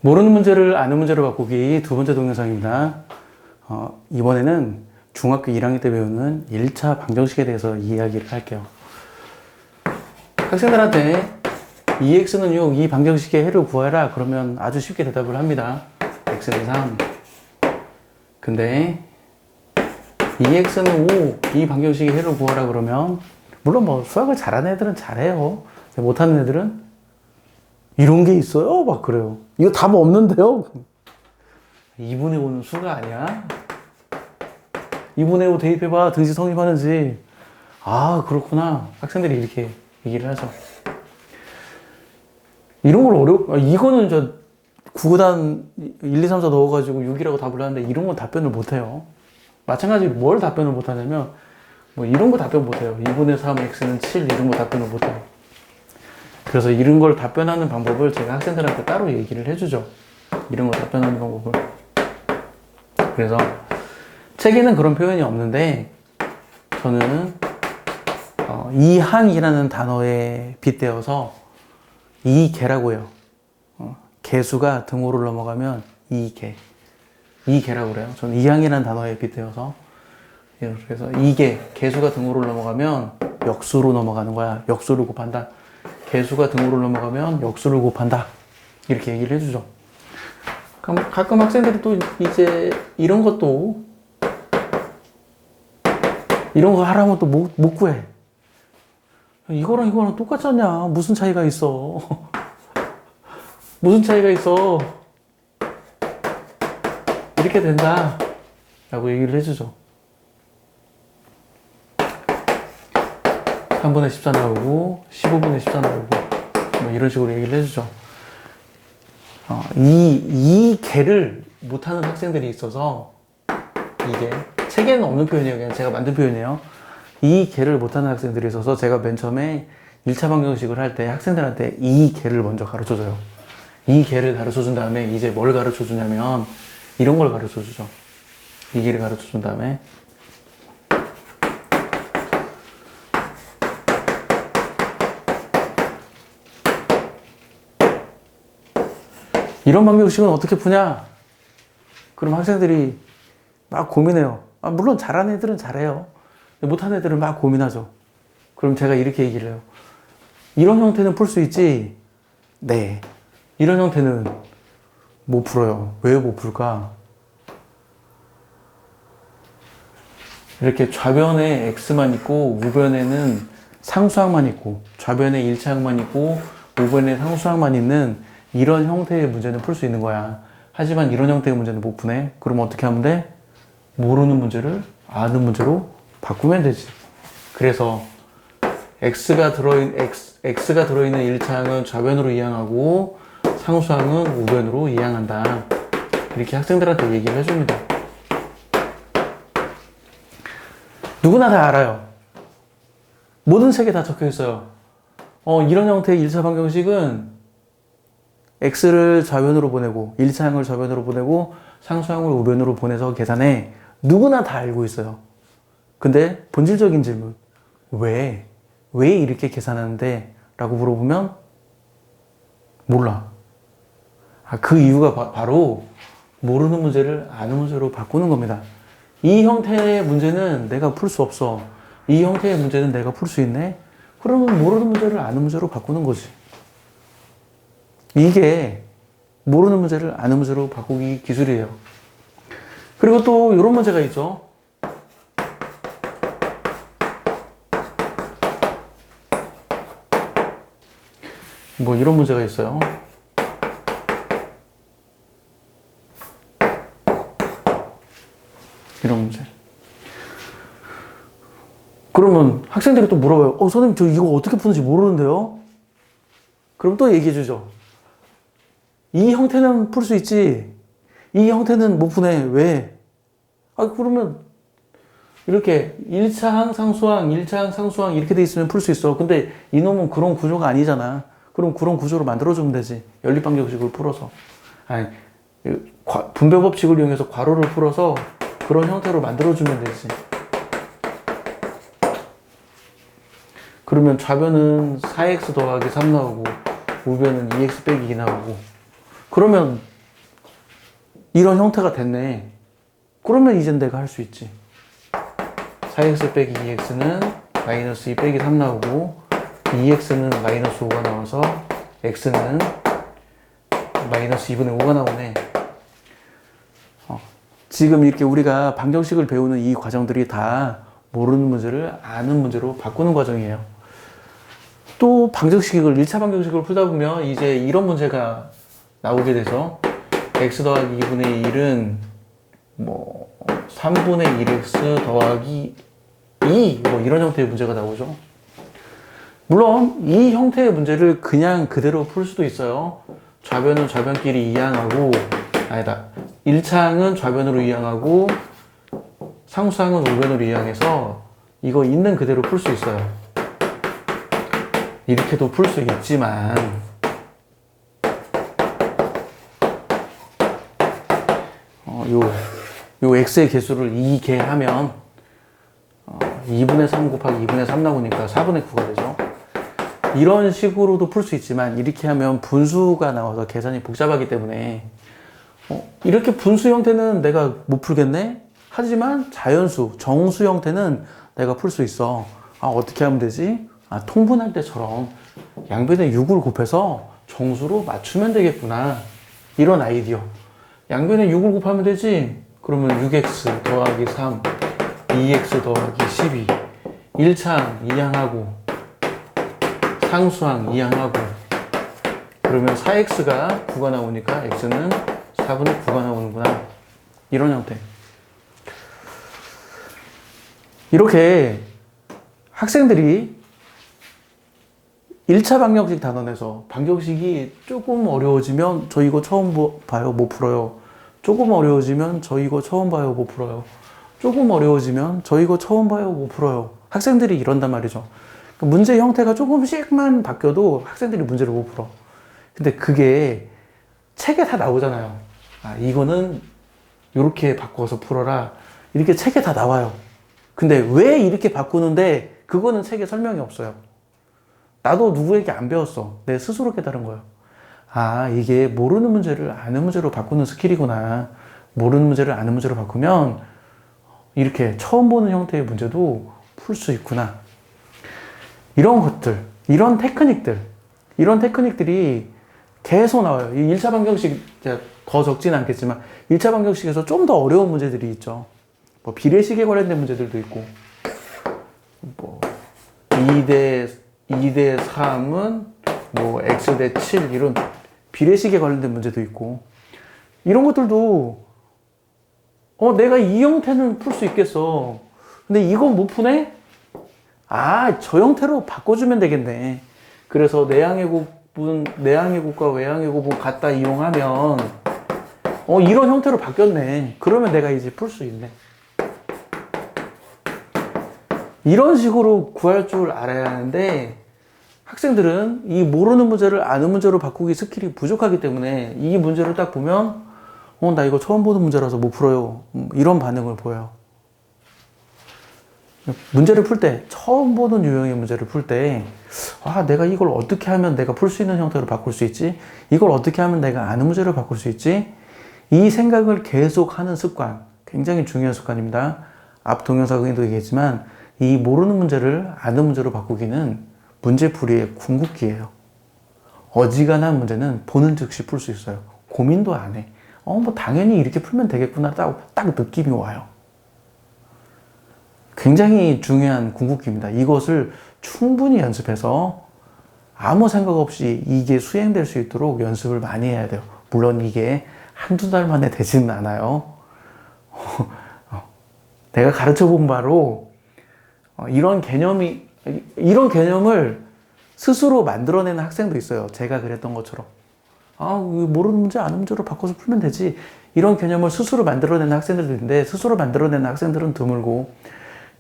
모르는 문제를 아는 문제로 바꾸기 두 번째 동영상입니다. 이번에는 중학교 1학년 때 배우는 1차 방정식에 대해서 이야기를 할게요. 학생들한테 2x는 6, 이 방정식의 해를 구하라 그러면 아주 쉽게 대답을 합니다. x는 3. 근데 2x는 5, 이 방정식의 해를 구하라 그러면 물론 뭐 수학을 잘하는 애들은 잘해요. 못하는 애들은 이런 게 있어요? 막 그래요. 이거 답 없는데요? 2분의 5는 수가 아니야? 2분의 5 대입해봐. 등식 성립하는지. 아, 그렇구나. 학생들이 이렇게 얘기를 하죠. 이런 걸 이거는 저 구구단 1, 2, 3, 4 넣어가지고 6이라고 답을 하는데 이런 건 답변을 못해요. 마찬가지로 뭘 답변을 못하냐면 뭐 이런 거 답변 못해요. 2분의 3 x는 7 이런 거 답변을 못해요. 그래서 이런 걸 답변하는 방법을 제가 학생들한테 따로 얘기를 해주죠. 이런 거 답변하는 방법을. 그래서 책에는 그런 표현이 없는데 저는 이항이라는 단어에 빗대어서 이개라고 해요. 개수가 등호를 넘어가면 이개라고 그래요. 저는 이항이라는 단어에 빗대어서 그래서 개수가 등호를 넘어가면 역수로 넘어가는 거야. 역수를 곱한다. 개수가 등호를 넘어가면 역수를 곱한다. 이렇게 얘기를 해주죠. 가끔 학생들이 또 이제 이런 거 하라면 또 못 구해. 이거랑 이거랑 똑같지 않냐? 무슨 차이가 있어? 무슨 차이가 있어? 이렇게 된다. 라고 얘기를 해주죠. 3분의 14 나오고 15분의 14 나오고 뭐 이런 식으로 얘기를 해주죠. 이 개를 못하는 학생들이 있어서 이게 책에는 없는 표현이에요. 그냥 제가 만든 표현이에요. 이 개를 못하는 학생들이 있어서 제가 맨 처음에 1차 방정식을 할 때 학생들한테 이 개를 먼저 가르쳐줘요. 이 개를 가르쳐준 다음에 이제 뭘 가르쳐주냐면 이런 걸 가르쳐주죠. 이 개를 가르쳐준 다음에 이런 방정식은 어떻게 푸냐? 그럼 학생들이 막 고민해요. 물론 잘하는 애들은 잘해요. 못하는 애들은 막 고민하죠. 그럼 제가 이렇게 얘기를 해요. 이런 형태는 풀 수 있지? 네. 이런 형태는 못 풀어요. 왜 못 풀까? 이렇게 좌변에 x만 있고 우변에는 상수항만 있고 좌변에 1차항만 있고 우변에 상수항만 있는 이런 형태의 문제는 풀 수 있는 거야. 하지만 이런 형태의 문제는 못 푸네. 그럼 어떻게 하면 돼? 모르는 문제를 아는 문제로 바꾸면 되지. 그래서 x가 들어있는 1차항은 좌변으로 이항하고 상수항은 우변으로 이항한다. 이렇게 학생들한테 얘기를 해줍니다. 누구나 다 알아요. 모든 책에 다 적혀 있어요. 이런 형태의 1차 방정식은 x를 좌변으로 보내고 1차항을 좌변으로 보내고 상수항을 우변으로 보내서 계산해. 누구나 다 알고 있어요. 근데 본질적인 질문, 왜 이렇게 계산하는데? 라고 물어보면 몰라. 그 이유가 바로 모르는 문제를 아는 문제로 바꾸는 겁니다. 이 형태의 문제는 내가 풀 수 없어. 이 형태의 문제는 내가 풀 수 있네? 그러면 모르는 문제를 아는 문제로 바꾸는 거지. 이게 모르는 문제를 아는 문제로 바꾸기 기술이에요. 그리고 또 이런 문제가 있죠. 뭐 이런 문제가 있어요. 이런 문제. 그러면 학생들이 또 물어봐요. 선생님 저 이거 어떻게 푸는지 모르는데요? 그럼 또 얘기해 주죠. 이 형태는 풀 수 있지. 이 형태는 못 푸네. 왜? 그러면 이렇게 1차항 상수항, 1차항 상수항 이렇게 돼 있으면 풀 수 있어. 근데 이놈은 그런 구조가 아니잖아. 그럼 그런 구조로 만들어주면 되지. 연립방정식을 풀어서. 분배 법칙을 이용해서 괄호를 풀어서 그런 형태로 만들어주면 되지. 그러면 좌변은 4x 더하기 3 나오고 우변은 2x 빼기 2 나오고 그러면 이런 형태가 됐네. 그러면 이젠 내가 할 수 있지. 4x 빼기 2x는 마이너스 2 빼기 3 나오고 2x는 마이너스 5가 나와서 x는 마이너스 2분의 5가 나오네. 지금 이렇게 우리가 방정식을 배우는 이 과정들이 다 모르는 문제를 아는 문제로 바꾸는 과정이에요. 또 방정식을 1차 방정식을 풀다 보면 이제 이런 문제가 나오게 되죠. x 더하기 2분의 1은 뭐 3분의 1x 더하기 2 뭐 이런 형태의 문제가 나오죠. 물론 이 형태의 문제를 그냥 그대로 풀 수도 있어요. 좌변은 좌변끼리 이항하고, 아니다, 1차항은 좌변으로 이항하고 상수항은 우변으로 이항해서 이거 있는 그대로 풀 수 있어요. 이렇게도 풀 수 있지만 요 x의 개수를 2개 하면 2분의 3 곱하기 2분의 3 나오니까 4분의 9가 되죠. 이런 식으로도 풀 수 있지만 이렇게 하면 분수가 나와서 계산이 복잡하기 때문에 이렇게 분수 형태는 내가 못 풀겠네? 하지만 자연수, 정수 형태는 내가 풀 수 있어. 어떻게 하면 되지? 통분할 때처럼 양변에 6을 곱해서 정수로 맞추면 되겠구나. 이런 아이디어. 양변에 6을 곱하면 되지? 그러면 6x 더하기 3, 2x 더하기 12. 1차항 이항하고, 상수항 이항하고, 그러면 4x가 9가 나오니까 x는 4분의 9가 나오는구나. 이런 형태. 이렇게 학생들이 1차 방정식 단원에서 방정식이 조금 어려워지면 저 이거 처음 봐요, 못 풀어요. 조금 어려워지면 저 이거 처음 봐요, 못 풀어요. 조금 어려워지면 저 이거 처음 봐요, 못 풀어요. 학생들이 이런단 말이죠. 문제 형태가 조금씩만 바뀌어도 학생들이 문제를 못 풀어. 근데 그게 책에 다 나오잖아요. 이거는 이렇게 바꿔서 풀어라. 이렇게 책에 다 나와요. 근데 왜 이렇게 바꾸는데 그거는 책에 설명이 없어요. 나도 누구에게 안 배웠어. 내 스스로 깨달은 거예요. 이게 모르는 문제를 아는 문제로 바꾸는 스킬이구나. 모르는 문제를 아는 문제로 바꾸면 이렇게 처음 보는 형태의 문제도 풀 수 있구나. 이런 것들, 이런 테크닉들이 계속 나와요. 이 1차 방정식, 더 적지는 않겠지만 1차 방정식에서 좀 더 어려운 문제들이 있죠. 뭐 비례식에 관련된 문제들도 있고, 뭐 2대 3은 뭐 x 대 7 이런 비례식에 관련된 문제도 있고, 이런 것들도 내가 이 형태는 풀 수 있겠어. 근데 이건 못 푸네? 저 형태로 바꿔주면 되겠네. 그래서 내항의 곱과 외항의 곱은 같다 이용하면 이런 형태로 바뀌었네. 그러면 내가 이제 풀 수 있네. 이런 식으로 구할 줄 알아야 하는데 학생들은 이 모르는 문제를 아는 문제로 바꾸기 스킬이 부족하기 때문에 이 문제를 딱 보면 나 이거 처음 보는 문제라서 못 풀어요. 이런 반응을 보여요. 문제를 풀 때, 처음 보는 유형의 문제를 풀 때, 내가 이걸 어떻게 하면 내가 풀 수 있는 형태로 바꿀 수 있지? 이걸 어떻게 하면 내가 아는 문제로 바꿀 수 있지? 이 생각을 계속 하는 습관, 굉장히 중요한 습관입니다. 앞 동영상 강의도 얘기했지만, 이 모르는 문제를 아는 문제로 바꾸기는 문제풀이의 궁극기예요. 어지간한 문제는 보는 즉시 풀 수 있어요. 고민도 안 해. 뭐 당연히 이렇게 풀면 되겠구나 딱 느낌이 와요. 굉장히 중요한 궁극기입니다. 이것을 충분히 연습해서 아무 생각 없이 이게 수행될 수 있도록 연습을 많이 해야 돼요. 물론 이게 한두 달 만에 되지는 않아요. 내가 가르쳐 본 바로 이런 개념을 스스로 만들어내는 학생도 있어요. 제가 그랬던 것처럼. 모르는 문제 아는 문제로 바꿔서 풀면 되지. 이런 개념을 스스로 만들어내는 학생들도 있는데 스스로 만들어내는 학생들은 드물고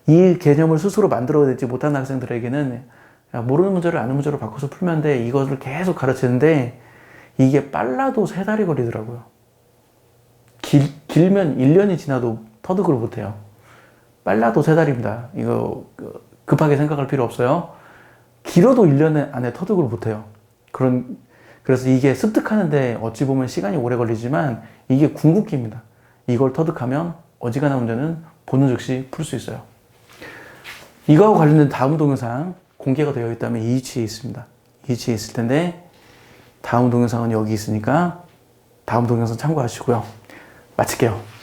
이 개념을 스스로 만들어내지 못하는 학생들에게는 모르는 문제를 아는 문제로 바꿔서 풀면 돼. 이것을 계속 가르치는데 이게 빨라도 3달이 걸리더라고요. 길면 1년이 지나도 터득을 못해요. 빨라도 3달입니다. 이거 급하게 생각할 필요 없어요. 길어도 1년 안에 터득을 못해요. 그래서 이게 습득하는데 어찌 보면 시간이 오래 걸리지만 이게 궁극기입니다. 이걸 터득하면 어지간한 문제는 보는 즉시 풀 수 있어요. 이거하고 관련된 다음 동영상 공개가 되어 있다면 이 위치에 있습니다. 이 위치에 있을 텐데 다음 동영상은 여기 있으니까 다음 동영상 참고하시고요. 마칠게요.